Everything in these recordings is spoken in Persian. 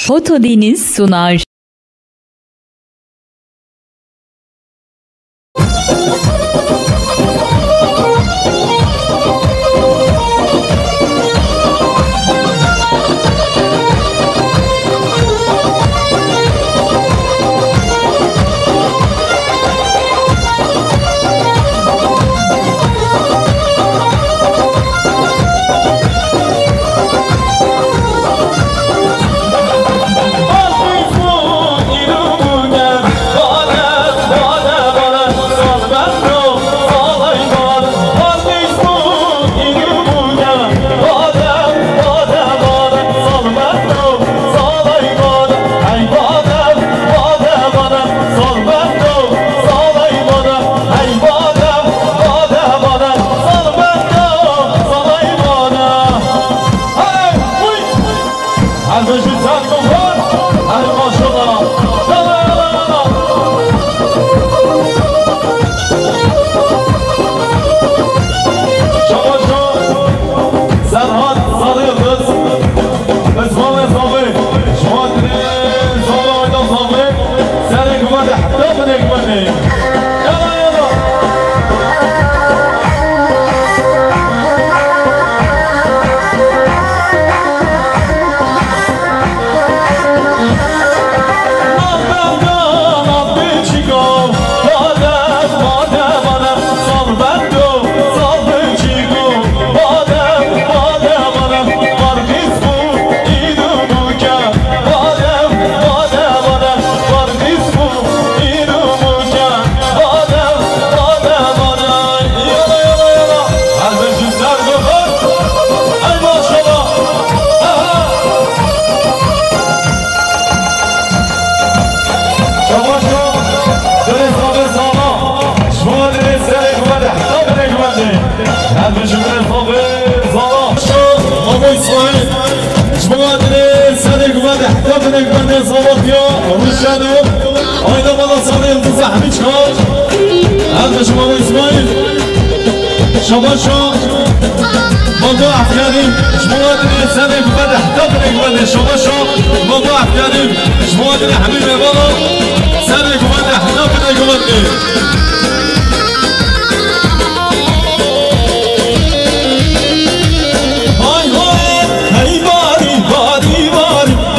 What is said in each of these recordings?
Fotodeniz sunar. شباشو موضوع كريم شموادني سنك بدح تبرك بدي شباشو موضوع كريم شموادني حبيبي بابا سنك بدح تبرك بدي Hey, body, body, body,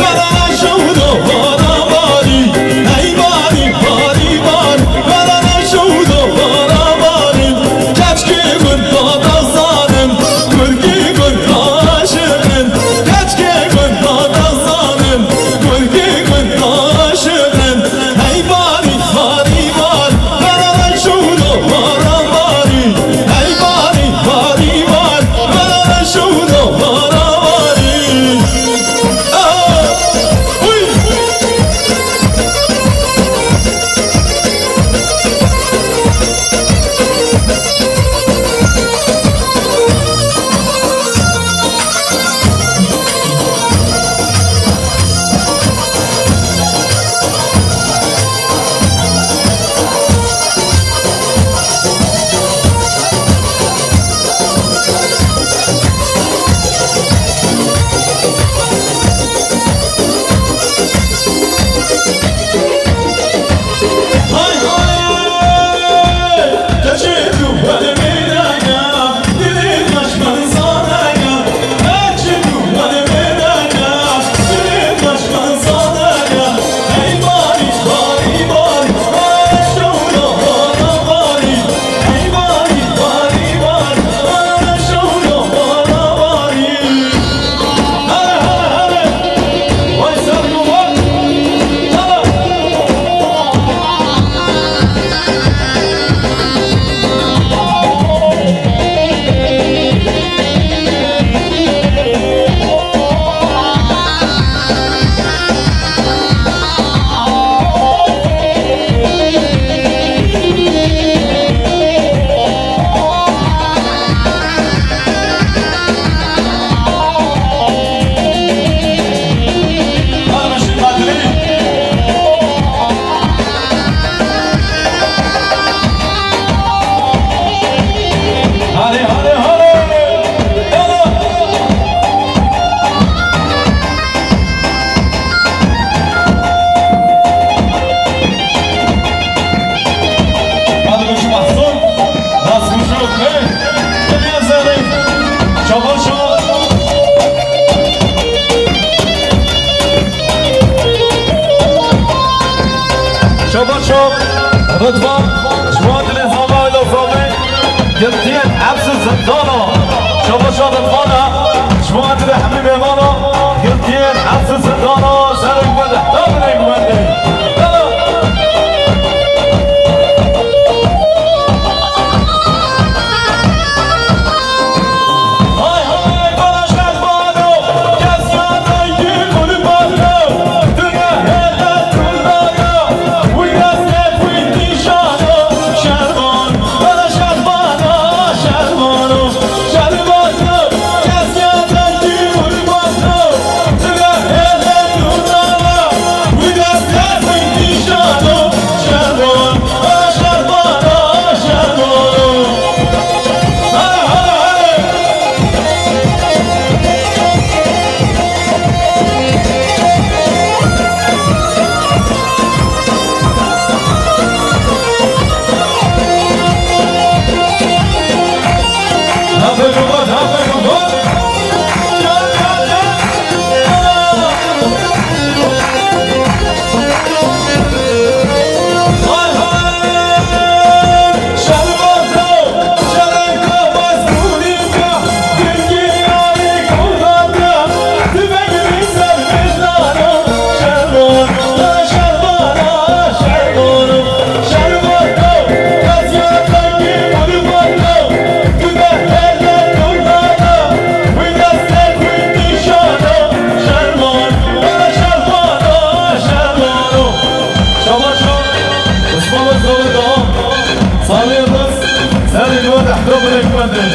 گوبندی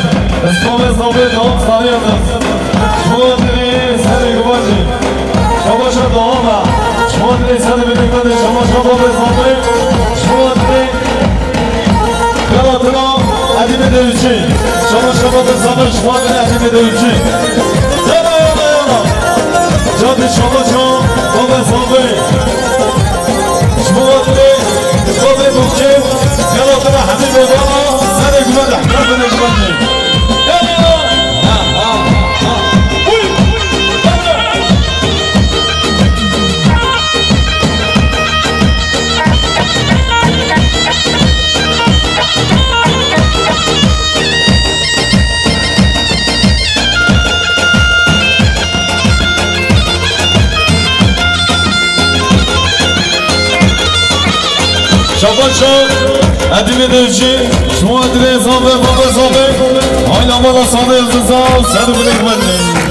اسلام ثابت هم صریح است شما دری سر گوبندی شما شد آما شما دری سر گوبندی شما شد باب ثابت شما دری کلاتنا عدیم دویچی شما شد باب ثابت شما دری عدیم دویچی یالا یالا یالا جادی شما شد باب ثابت شما دری باب بوچه کلاتنا حمید بالا سر گوبند احترام نجمندی شباشو عدیم دوچی شما دری زابه بابا زابه های نمادا ساده ازدزاو سر بلیک بندی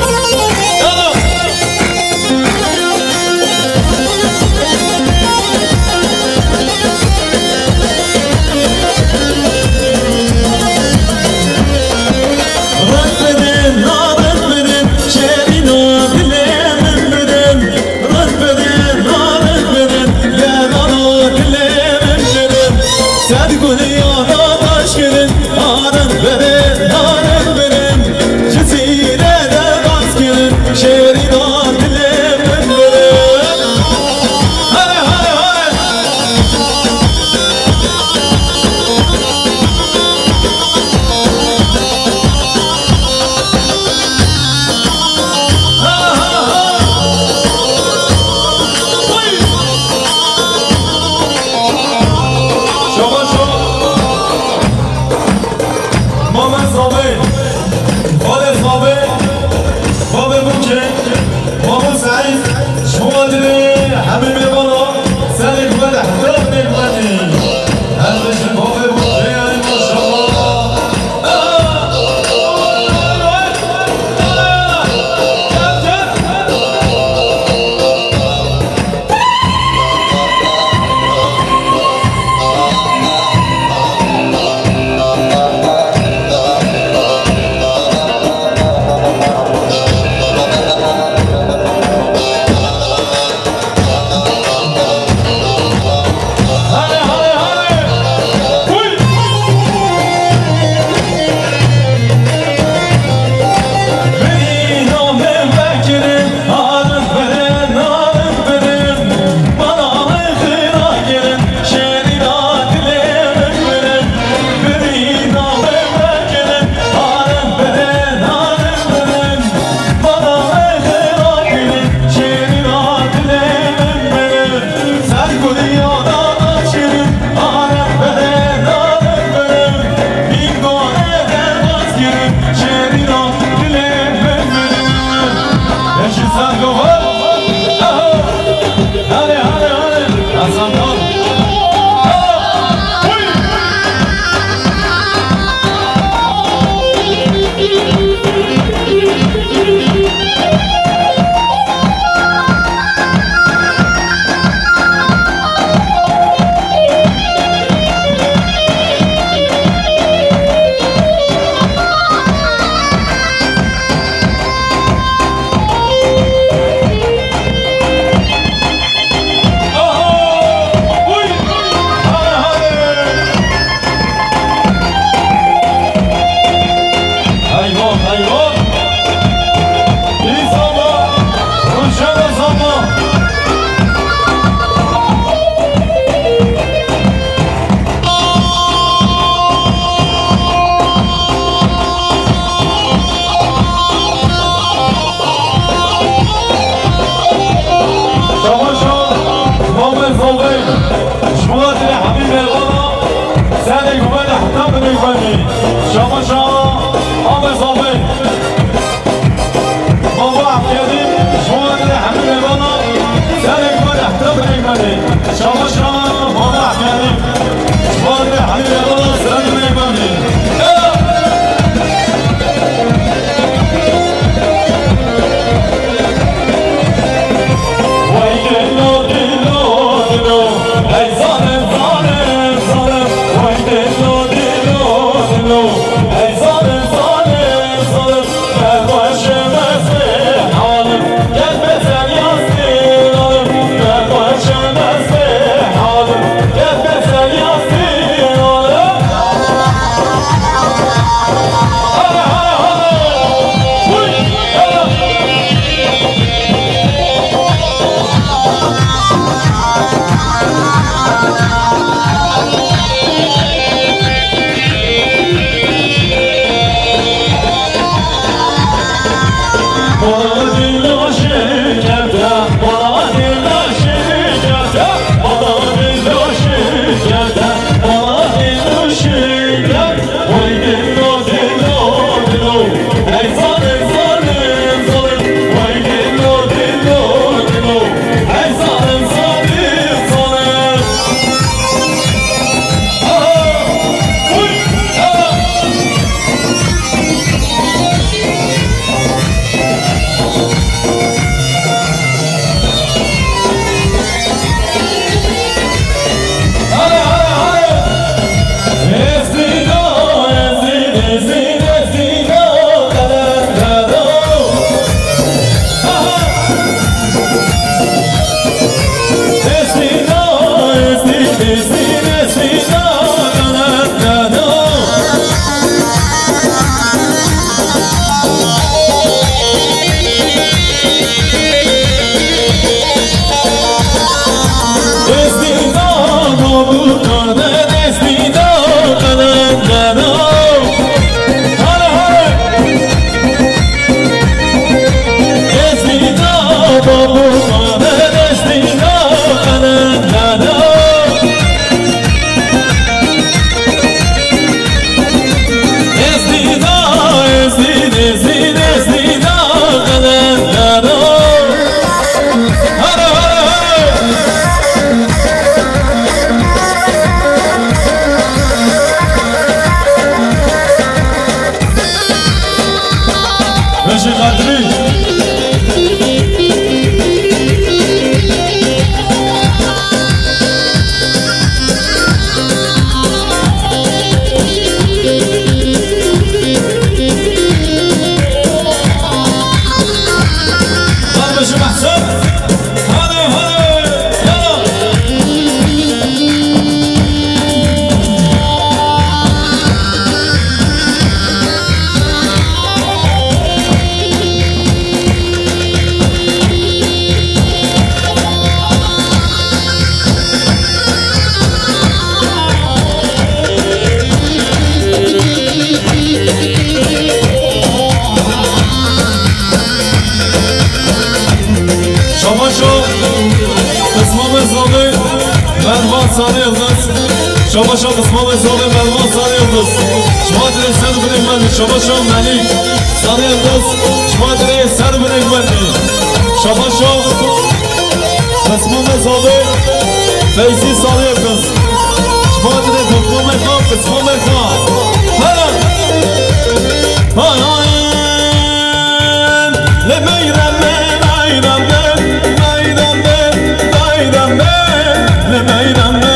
Hey, شما شما قسمت زاده ملوان سالی انداز شما داره سر بنگ مندی شما شما ملی سالی انداز شما داره سر بنگ مندی شما شما قسمت زاده فیزی سالی انداز شما داره دکتر میخوام قسمت میخوام هلا لمیرم میرم میرم میرم لمیرم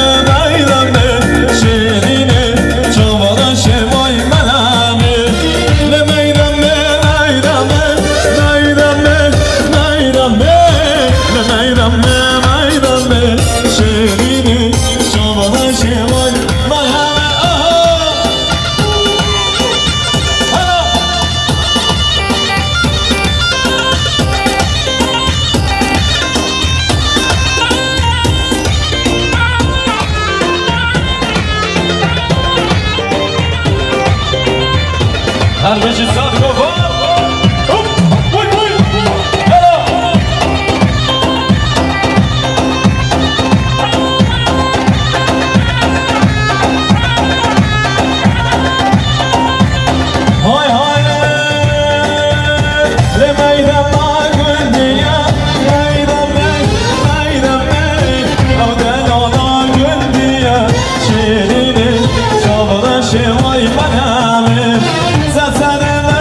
هر بچه ساد گفت Zaten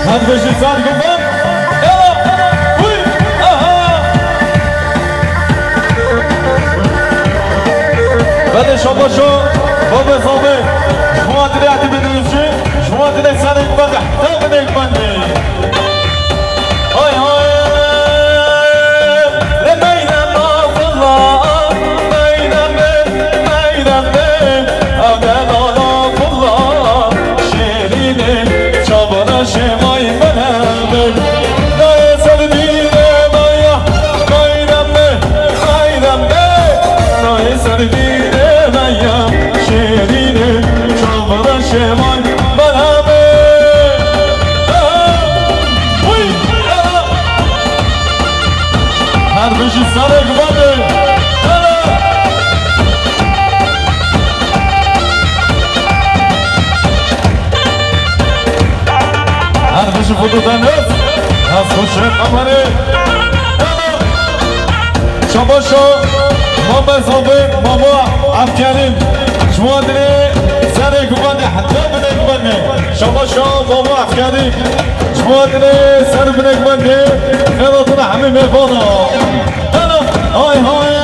هاد بشي سعد قبان يلا وي بعد شما شو بابا صابي شما تري عتي بدرسي شما تري سعد قبان حتى بدي قبان هاي هاي لمينا ما والله مينا مينا أنا والله شيريني شابنا شماي منامك لا يسرديني مايا ماينامي ماينامي لا يسرديني مايا شيريني شابنا شماي منامك وي هر بشي سرق بده هر بشي فوتوتنس از خوشه قمره شما شو ما بزابه ماما افکریم شما دنه سر گوانده حتی بده گوانده شما شو ماما افکریم شما دنه سر بده گوانده خیلاتون همه میبانا های های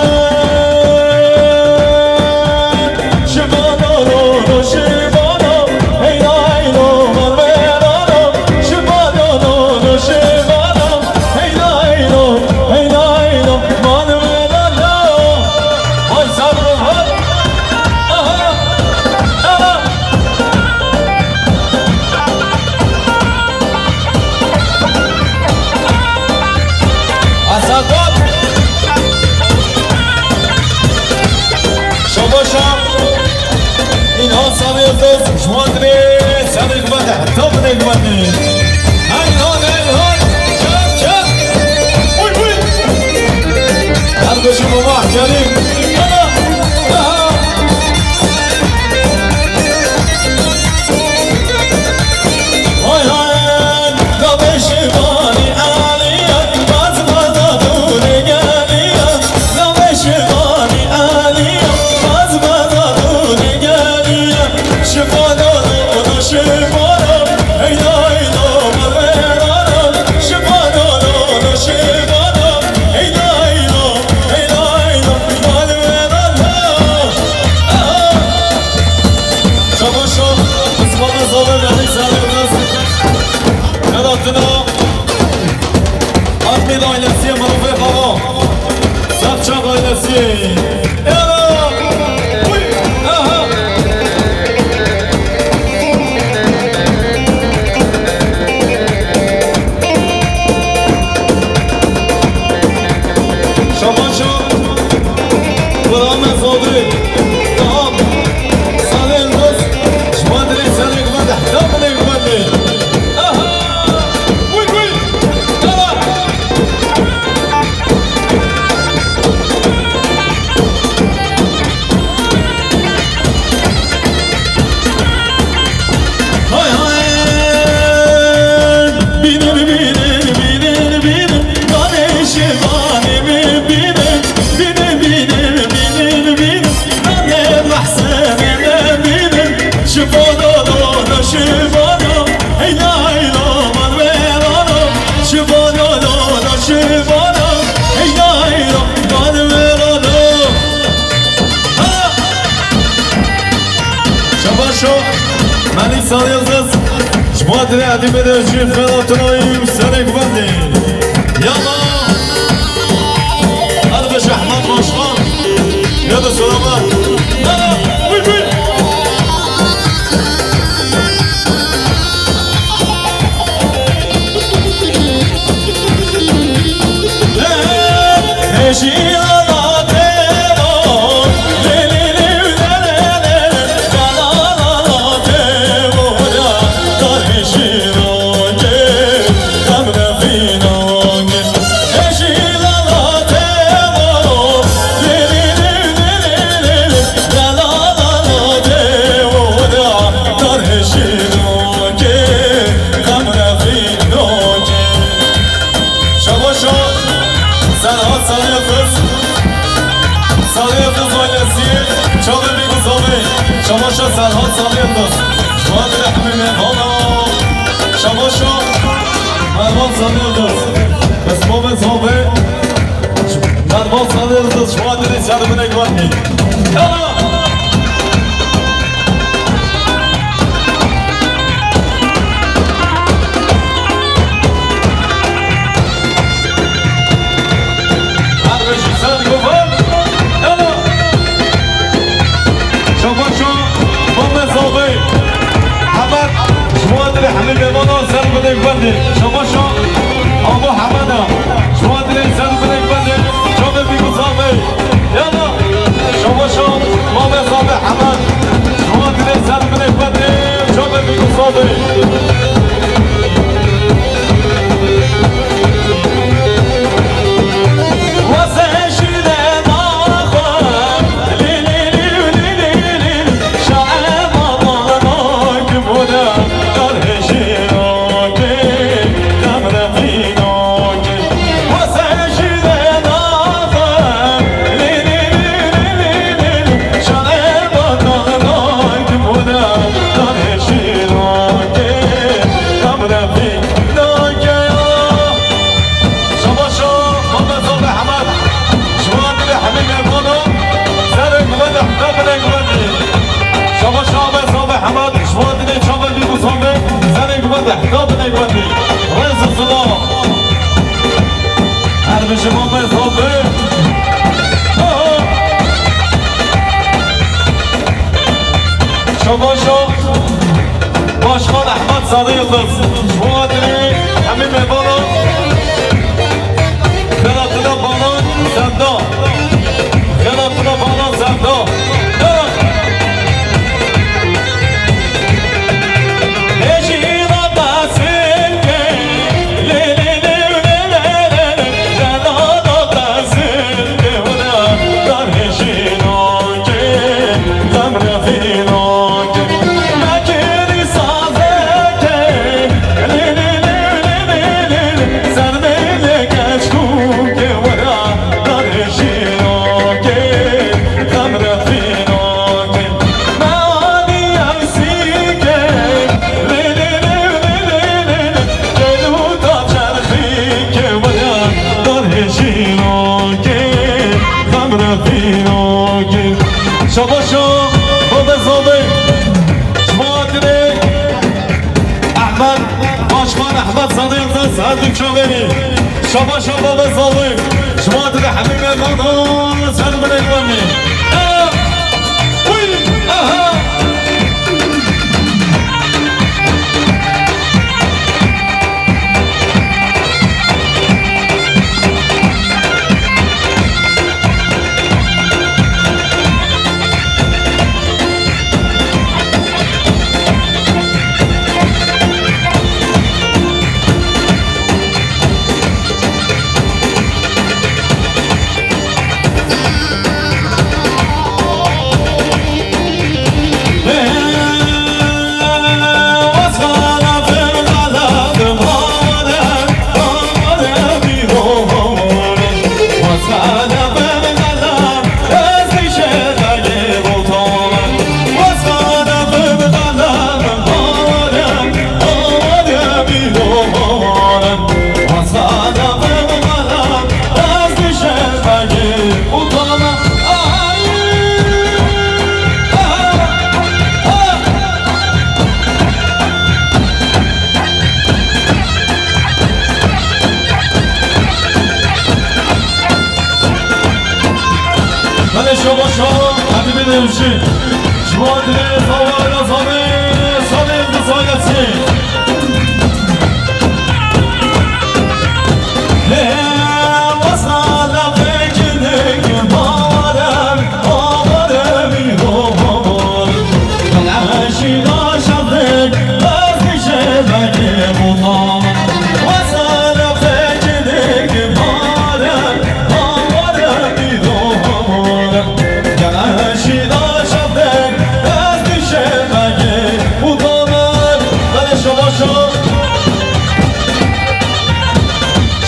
شبانا رو شبانا هینا هینا مرمرانو شبانا رو شبانا هینا هینا هینا هینا مرمرانو های صبر های اصداد این ها سالی دوست شما دنی سالی گوانده حتی بده گوانده های های چپ چپ وی وی هر دوشی ماما احکاریم های های نامش بانی علیه باز باز دونه گلیه نامش بانی علیه باز باز دونه گلیه شفانا دو شفانا هینا هینا مرمرانا شفانا دو شفانا هینا هینا هینا هینا مرمرانا شما شو اسمان زاده بهی سالی خداتنا آدمید آیلسی منوفه خواه سبچم آیلسی یالا وی آها شما شو برام زاده دام سالی دوست شما دلی سالی گمانده حتی بده گمانده منی سالی از شما دنی عدی بده جیب خیلاتونایی سرک بندی یالا هر بش احمد باشخان یاد سلامت وی وی شما شو سرحال سالی انداز شما دل حمیم حالا شما شو sanıyoruz. Esmame sahibi. Narval sanıyoruz. Şu an deniz yarımına güvenmeyin. حمد مانا سر بدك بدي شباشا ابو حمدا شو ادري سر بدك بدي شوف بيكو صابي يلا شباشا ماما صابي حمد شو ادري سر بدك بدي شوف بيكو صابي Başkan Ahmet Sadı Yıldız şu adını Hamime Bana Yaratına Bana Zenda Yaratına Bana Zenda شباشو بابا زابي شماتري احمد باشخان احمد صديق دست هردوك شاغيني شباشو بابا زابي شماتري حبيب مانا سر من اقوامي شباشا حبیب نوشی شمادری زوار زامی سالی انتصالتی وصالا فکرک بارم آمارمی روان نشی ناشدک از نیشه بگی بودم وصالا فکرک بارم آمارمی روان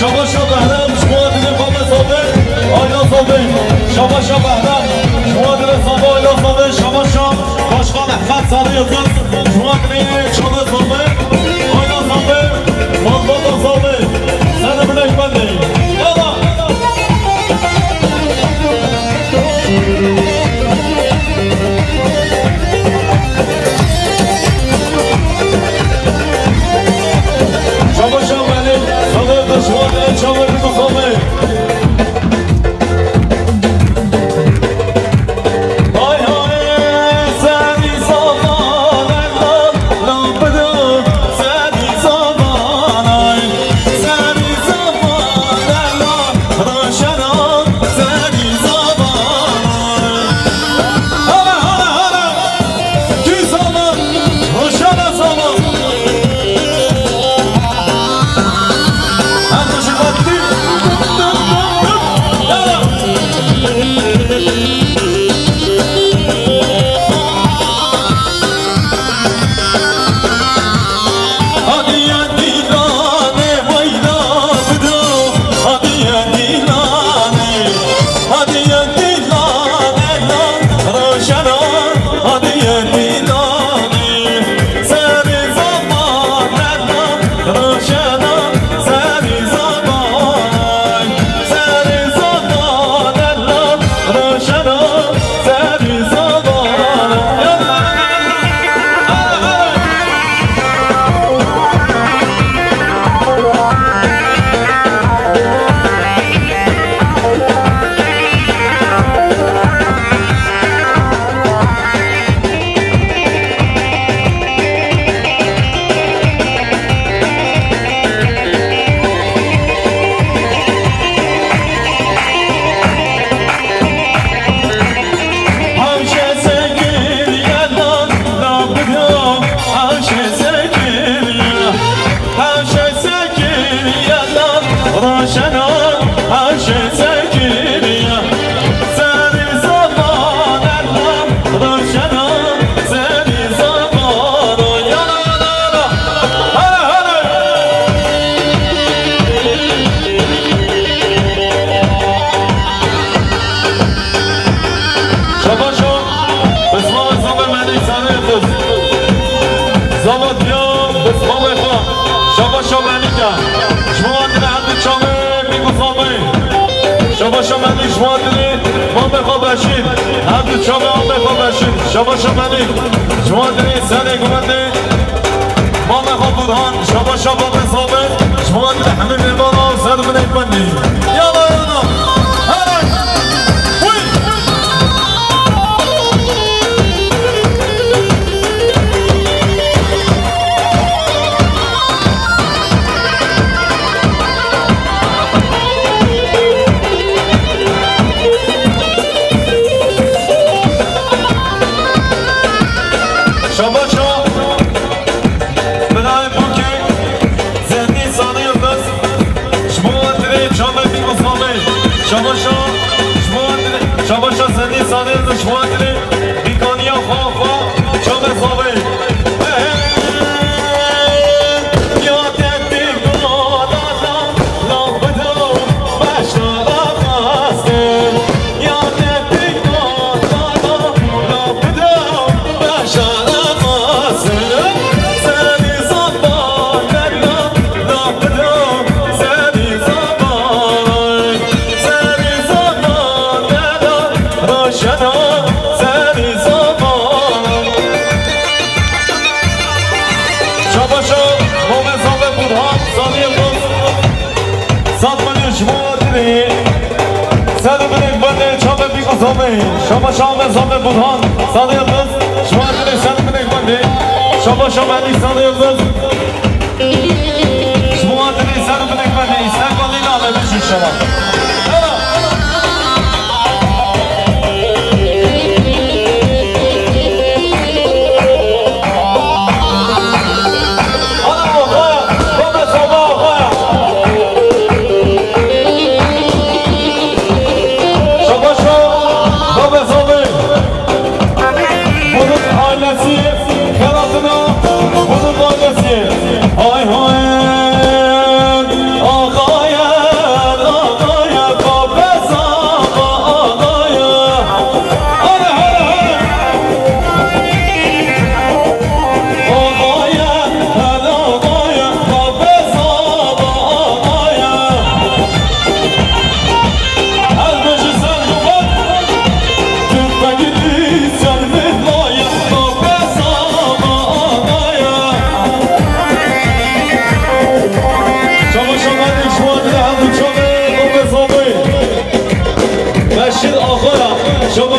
شباشا بهرم شما دیگه بابا صابه آیلا صابه شباشا بهرم شما دیگه صابه آیلا صابه شباشا باشخان احمد ساده یزد شما دیگه شما صابه آیلا صابه بابا صابه روشنا عشق سکینیا سری زمان الان روشنا سری زمان یالا یالا هره هره شبا شو بسمام زمان منی سنه خود زمان بیا بسمام خواه شبا شو منی کن شما دیده حد چامه میگفامه شبا شو منی شما دیده ما بخوا بشید حد چامه ما بخوا بشید شبا شو منی شما دیده سنه گمنده ما بخوا بودان شبا شو با بسامه شما دیده همه میبانا و سر بنید بندی یالا یالا هره وی شبا شو بدای بوکی زنی سانی بس شما تری چامه بیگفامه شبا شو شبا شو زنی سانی بس شما تری بیکانیا خواه خواه چامه خواه شما شام زامه بودان ساده یلدز شما دیده سن بنک بنده شما شام علی ساده یلدز شما دیده سن بنک بنده استقبالی نامه بشید شما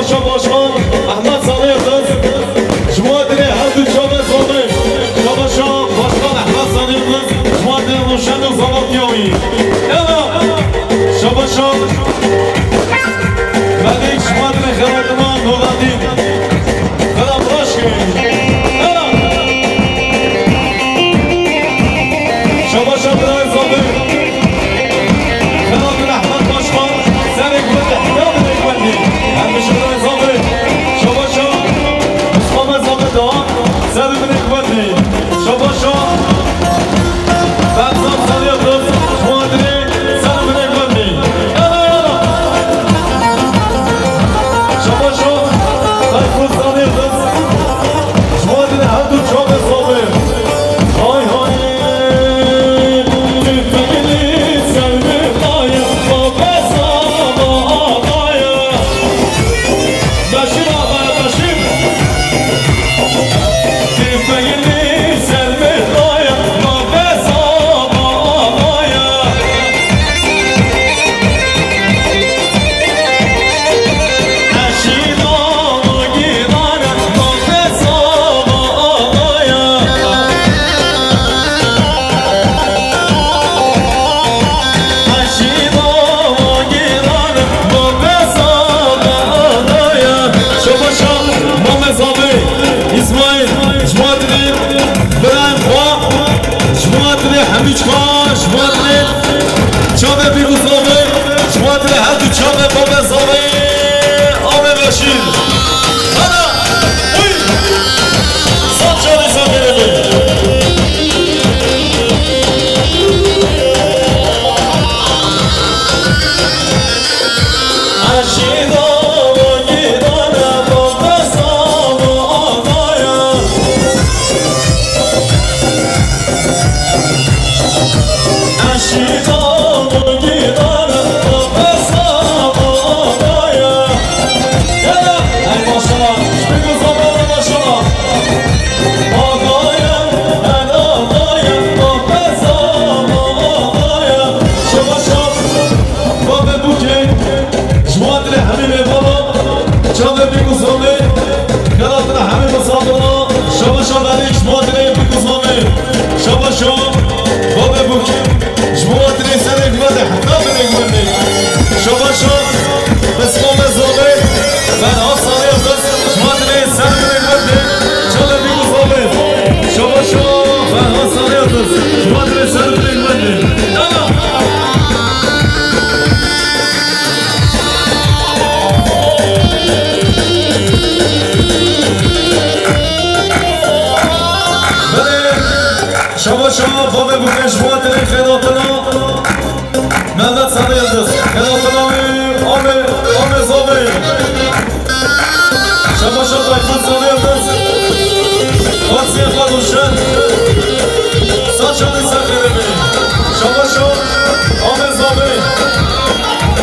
شما باشخان احمد ساله یلدز شما دیده هر دو چامه زامه شما باشخان احمد ساله یلدز شما دیده روشن و زمان بیایی شما ملیک شما دیده خیراتمان نولادین خیرم راش کنید شما برای زامه خیرات احمد باشخان سر گوید احتیاب نگوندی همیشه برای زامه شما اسخام زامه دان سر نگوندی شما برزام سالی یلدز شما دیده شما بابه بکنش بوات خیراتنا ملت سر یلدز خیراتنا آمه زابه شما دایفون سر یلدز خاصی خادوشن ساچانی سخیره بی شما آمه زابه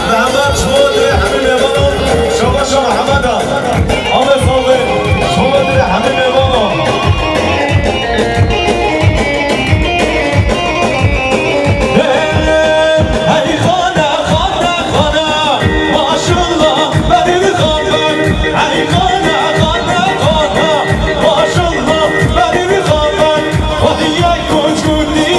محمد شما داره همه میوانو شما محمد آمه زابه شما داره همه میوانو Good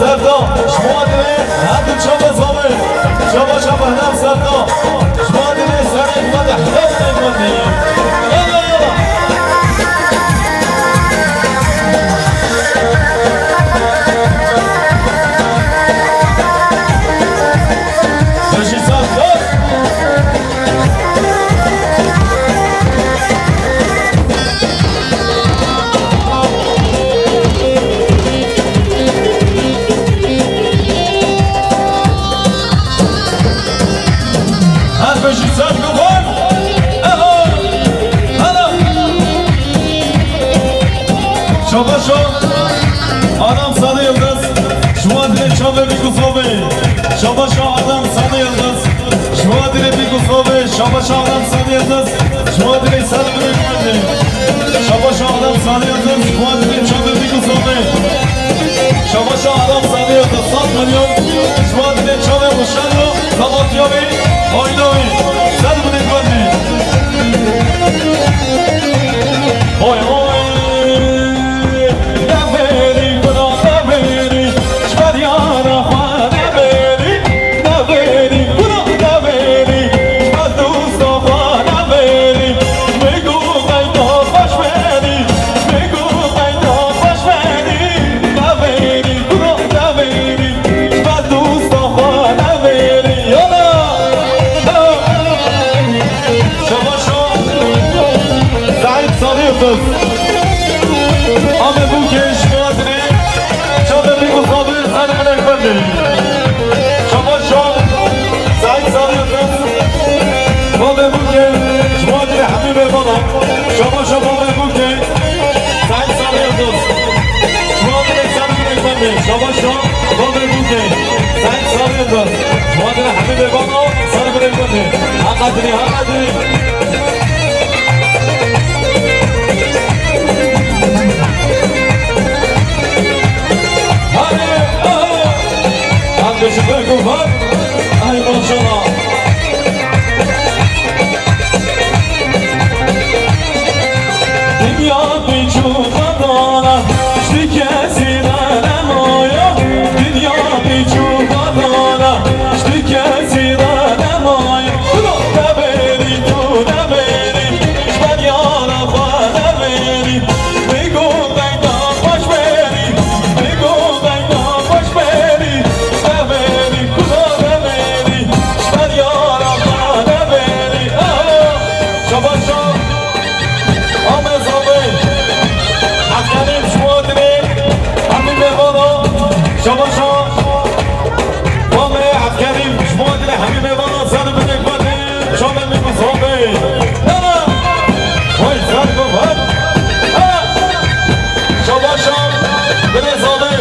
سردا شما دلی هدو چوب زامه شما شما هم سردا شما دلی سر ایمانه حداف ایمانه یالا یالا بشی سردا شاباشو آدم ساده یلدز شما دل چاوه بیگو صوبه شاباشو آدم ساده یلدز شما دل بیگو صوبه شاباشو آدم ساده یلدز شما دل ساده بیگو شاباشو آدم ساده یلدز شما دل چاوه بیگو صوبه شاباشو آدم ساده یلدز 100 میلیون شما دل چاوه مشکل رو سلامتیابی آیداوی ساده بیگو اوی اوی آمه بوکش مادری چابه بیگو خوابه زن منک بنده شما شما سعید سالی دوست بابه بوکش مادری همه بمانا شما شما بابه بوکش سعید سالی دوست مادری زن منک بنده شما شما بابه بوکش سعید سالی دوست مادری همه بمانا زن منک بنده حقدری حقدری بشه بگو بر ای ماشاءالله دنیا بیچوبه داره چی کسی نمایا دنیا بیچوبه داره چی کسی نمایا تو نبری تو نبری من یارم خواهد نبری بگو بیدا خوش بری بگو بیدا خوش بری شما شما بامه عفکریم شما دل همین میوانا زن بدک بده شما میگو صحبه نه وای زن گفت شما شما دل صحبه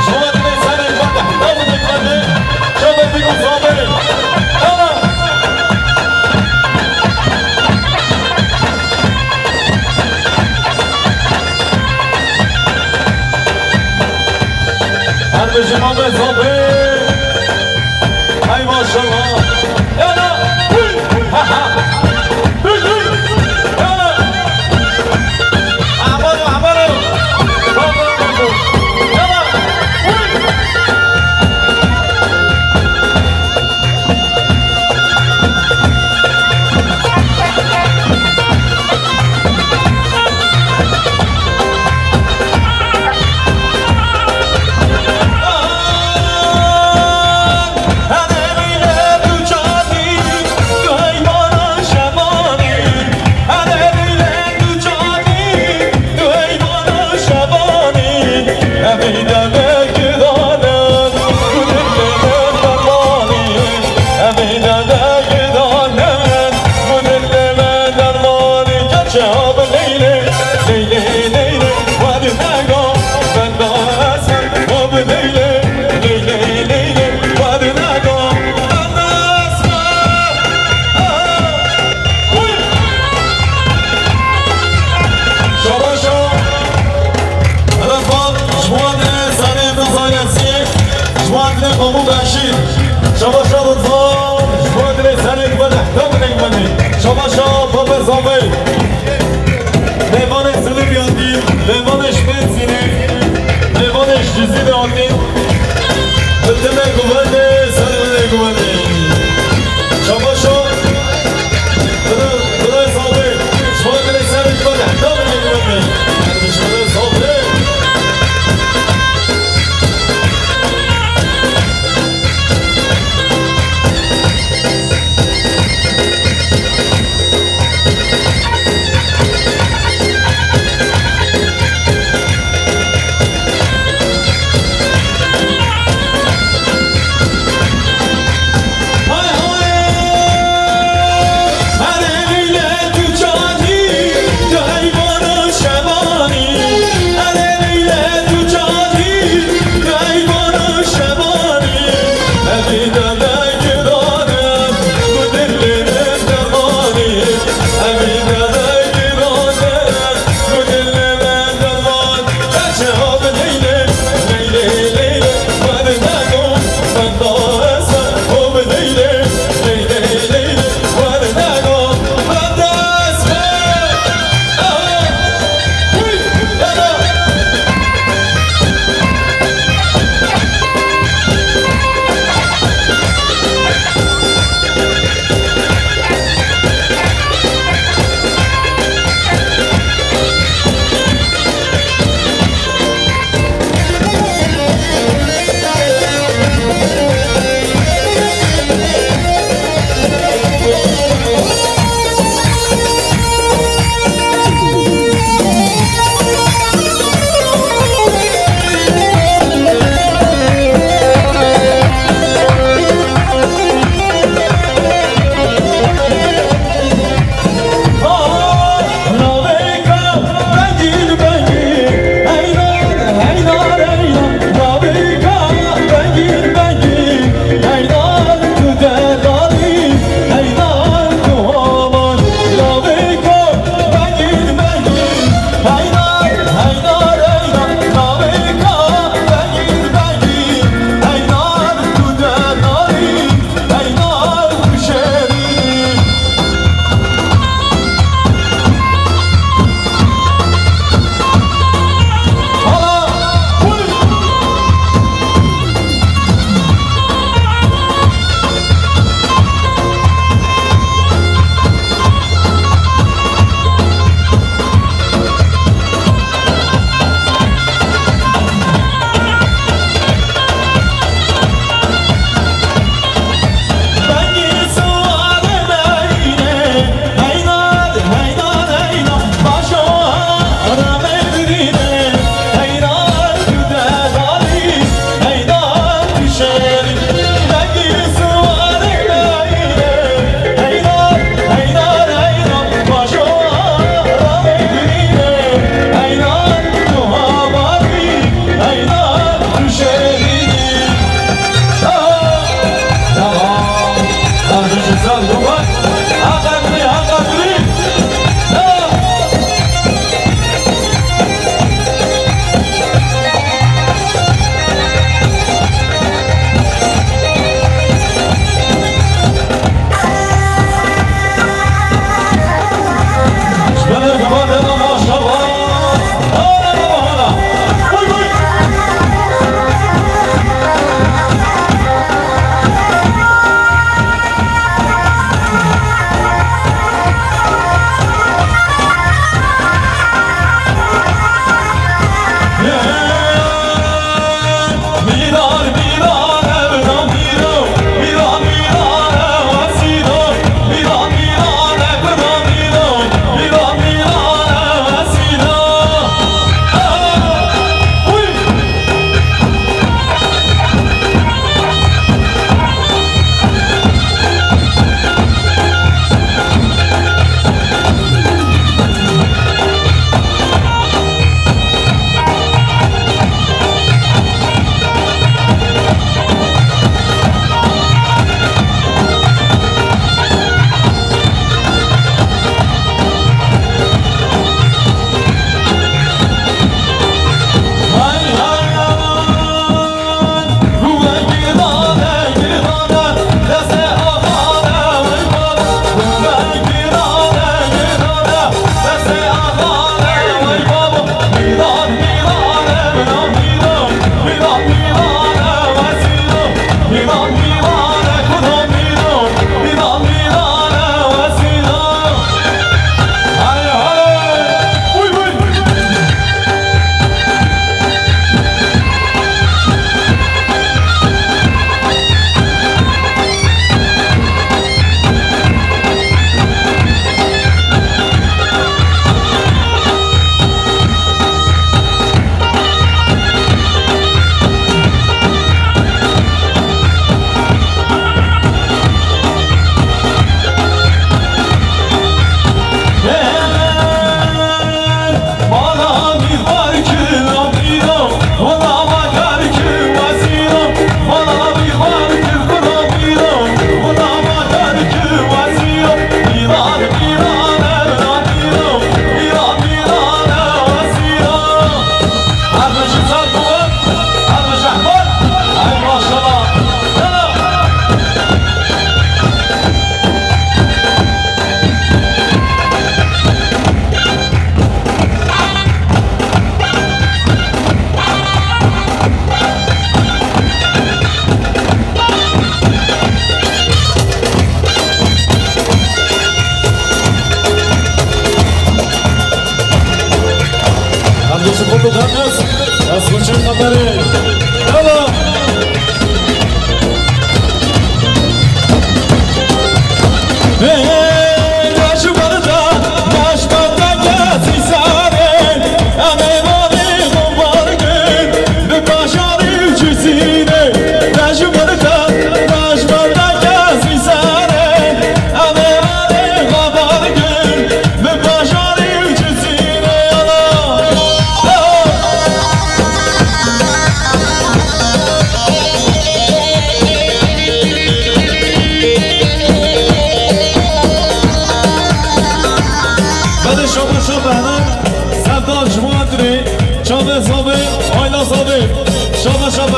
شما دل سر بده نه بدک بده شما میگو صحبه شما به صبح ای ماشاءالله یالا ها ها یالا عمرو عمرو یالا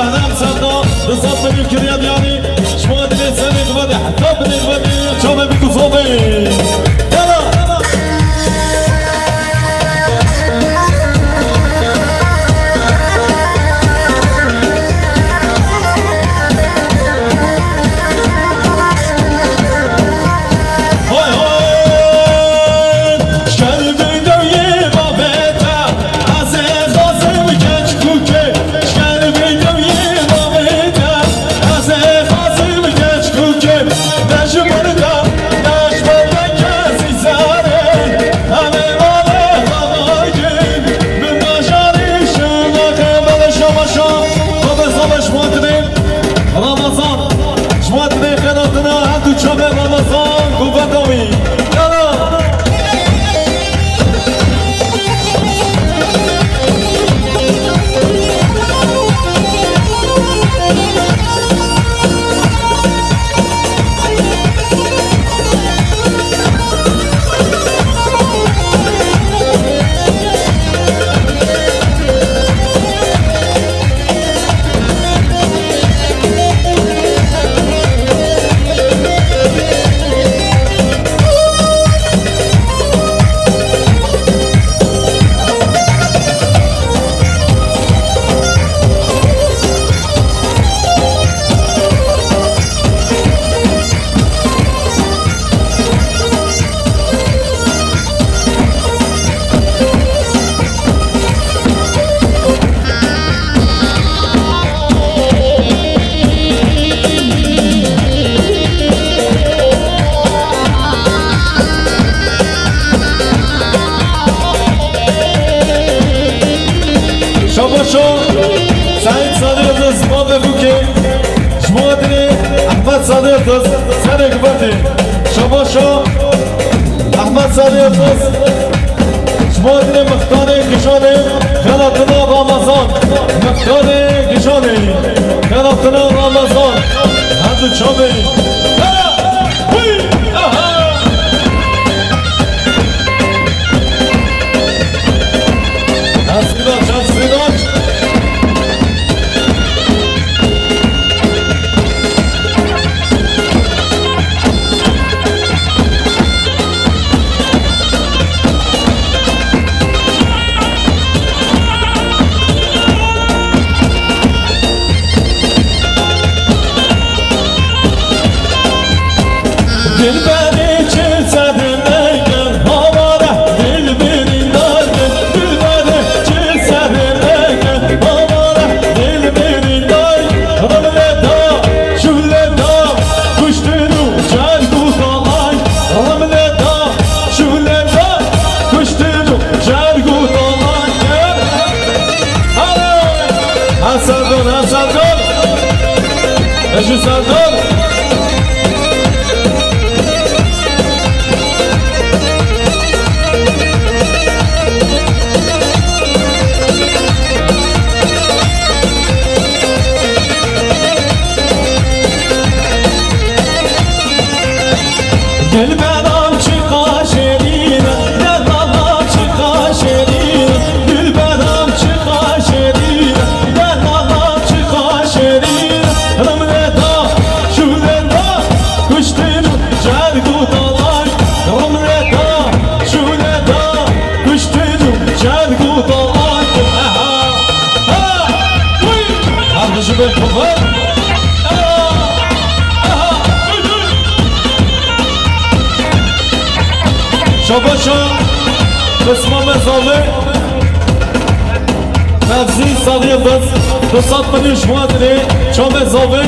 بهنام صدا بصف من الكريات يعني شما دلي سنة قبادي حتى بني قبادي شما بيكو صوبي يلا سعید صادق از ما بفوکی شما دلی احمد صادق از سرک بردی شما شو احمد صادق از شما دلی مختار کشانی خلاتنا رمضان مختار کشانی خلاتنا رمضان هدو چامی شاباشا قسمه مزاوه نفسی صادقه بس 200 میلیون شما دلی چا مزاوه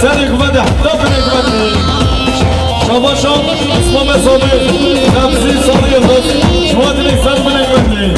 سر اقوده حتی بر اقوده شاباشا قسمه مزاوه نفسی صادقه بس شما دلی سر بر اقوده